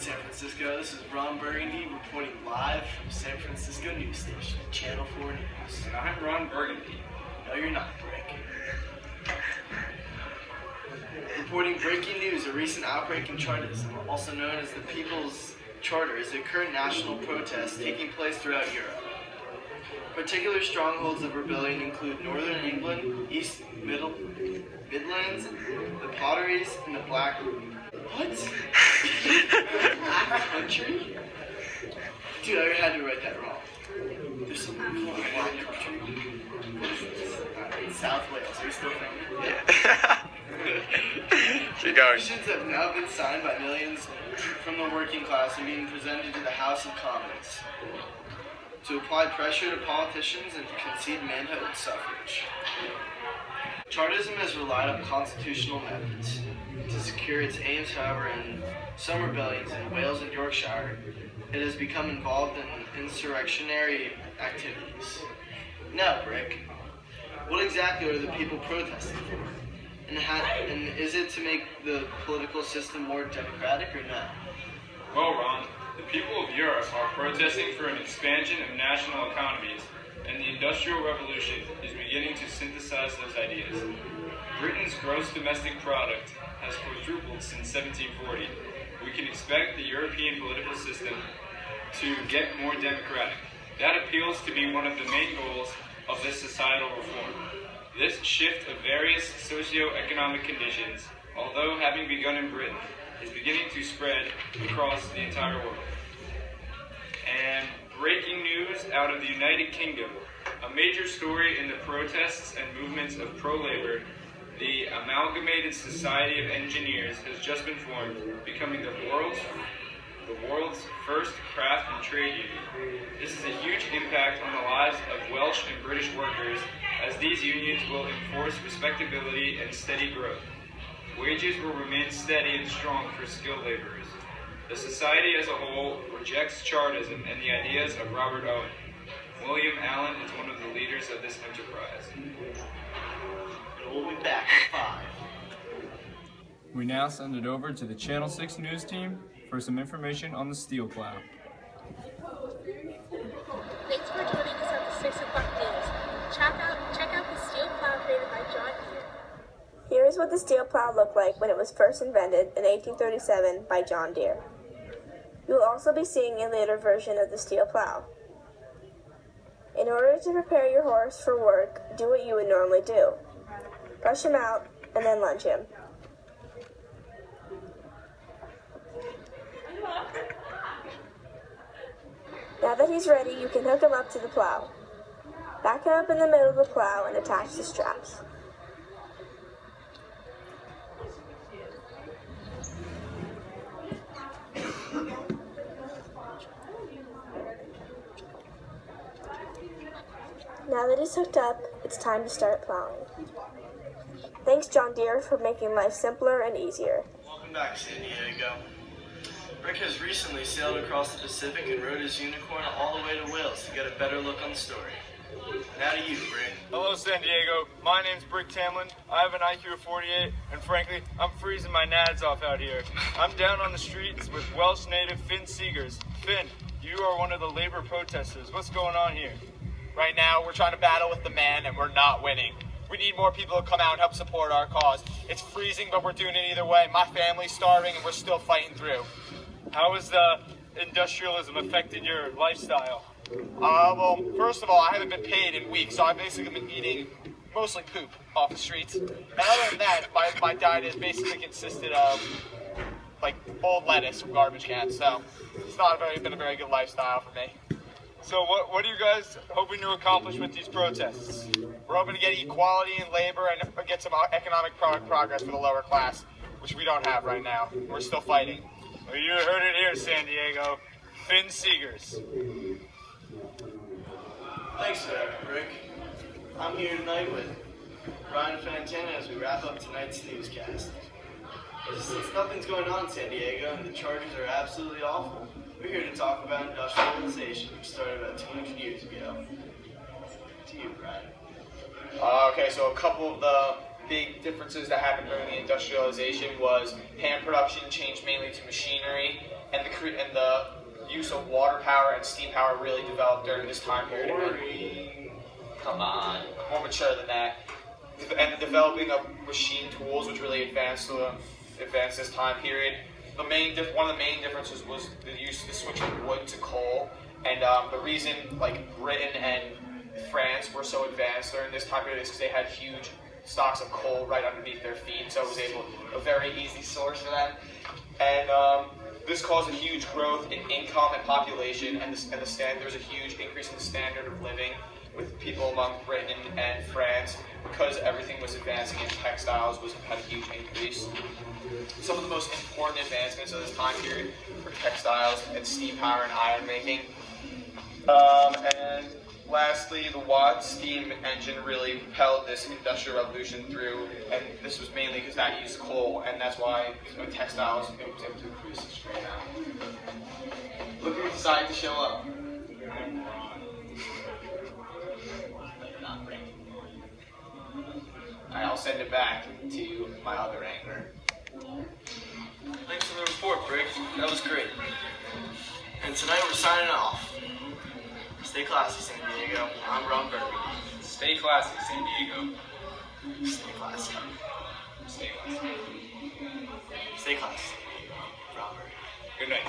San Francisco. This is Ron Burgundy reporting live from San Francisco News Station, Channel 4 News. And I'm Ron Burgundy. No, you're not, Rick. Reporting breaking news, a recent outbreak in Chartism, also known as the People's Charter, is a current national protest taking place throughout Europe. Particular strongholds of rebellion include Northern England, East Midlands, the Potteries, and the Black... What? Black Country? Dude, I had to write that wrong. There's something called Black Country. It's South Wales. Are you still filming? Yeah. Keep going. Petitions have now been signed by millions from the working class and being presented to the House of Commons to apply pressure to politicians and concede manhood and suffrage. Chartism has relied on constitutional methods to secure its aims, however, in some rebellions in Wales and Yorkshire, it has become involved in insurrectionary activities. Now, Rick, what exactly are the people protesting for? And is it to make the political system more democratic or not? Well, Ron, the people of Europe are protesting for an expansion of national economies, and the Industrial Revolution is beginning to synthesize those ideas. Britain's gross domestic product has quadrupled since 1740. We can expect the European political system to get more democratic. That appeals to be one of the main goals of this societal reform. This shift of various socio-economic conditions, although having begun in Britain, is beginning to spread across the entire world. And breaking news out of the United Kingdom, a major story in the protests and movements of pro-labor, the Amalgamated Society of Engineers has just been formed, becoming the world's first craft and trade union. This is a huge impact on the lives of Welsh and British workers, as these unions will enforce respectability and steady growth. Wages will remain steady and strong for skilled laborers. The society as a whole rejects Chartism and the ideas of Robert Owen. William Allen is one of the leaders of this enterprise. We'll be back at 5. We now send it over to the Channel 6 news team for some information on the steel plow. Thanks for joining us at the 6 o'clock news. Check out the steel plow created by John Deere. Here is what the steel plow looked like when it was first invented in 1837 by John Deere. You will also be seeing a later version of the steel plow. In order to prepare your horse for work, do what you would normally do. Brush him out and then lunge him. Now that he's ready, you can hook him up to the plow. Back him up in the middle of the plow and attach the straps. Now that he's hooked up, it's time to start plowing. Thanks, John Deere, for making life simpler and easier. Welcome back, San Diego. Rick has recently sailed across the Pacific and rode his unicorn all the way to Wales to get a better look on the story. Now to you, Rick. Hello, San Diego. My name's Brick Tamlin. I have an IQ of 48, and frankly, I'm freezing my nads off out here. I'm down on the streets with Welsh native Finn Seegers. Finn, you are one of the labor protesters. What's going on here? Right now, we're trying to battle with the man, and we're not winning. We need more people to come out and help support our cause. It's freezing, but we're doing it either way. My family's starving, and we're still fighting through. How has the industrialism affected your lifestyle? Well, first of all, I haven't been paid in weeks, so I've basically been eating mostly poop off the streets. And other than that, my diet has basically consisted of, like, old lettuce from garbage cans, so it's not been a very good lifestyle for me. So what are you guys hoping to accomplish with these protests? We're hoping to get equality in labor and get some economic progress for the lower class, which we don't have right now. We're still fighting. Well, you heard it here, San Diego. Finn Seegers. Thanks for that, Rick. I'm here tonight with Ryan Fantana as we wrap up tonight's newscast. Since nothing's going on in San Diego and the Chargers are absolutely awful, we're here to talk about industrialization, which started about 200 years ago. To you, Brian. Okay, so a couple of the big differences that happened during the industrialization was hand production changed mainly to machinery, and the use of water power and steam power really developed during this time period. Come on, more mature than that. And the developing of machine tools, which really advanced this time period. One of the main differences was the switch from wood to coal, and the reason Britain and France were so advanced during this time period is because they had huge stocks of coal right underneath their feet, so it was a very easy source for them. And this caused a huge growth in income and population, and there was a huge increase in the standard of living with people among Britain and France, because everything was advancing in textiles had a huge increase. Some of the most important advancements of this time period were textiles and steam power and iron making. And lastly, the Watt steam engine really propelled this industrial revolution through, and this was mainly because that used coal, and that's why with textiles it was able to increase straight out. Look who decided to show up. Alright, I'll send it back to my other angler. Thanks for the report, Brick. That was great. And tonight we're signing off. Stay classy, San Diego. I'm Ron Burgundy. Stay classy, San Diego. Stay classy. Stay classy. Stay classy. Ron Burgundy. Good night.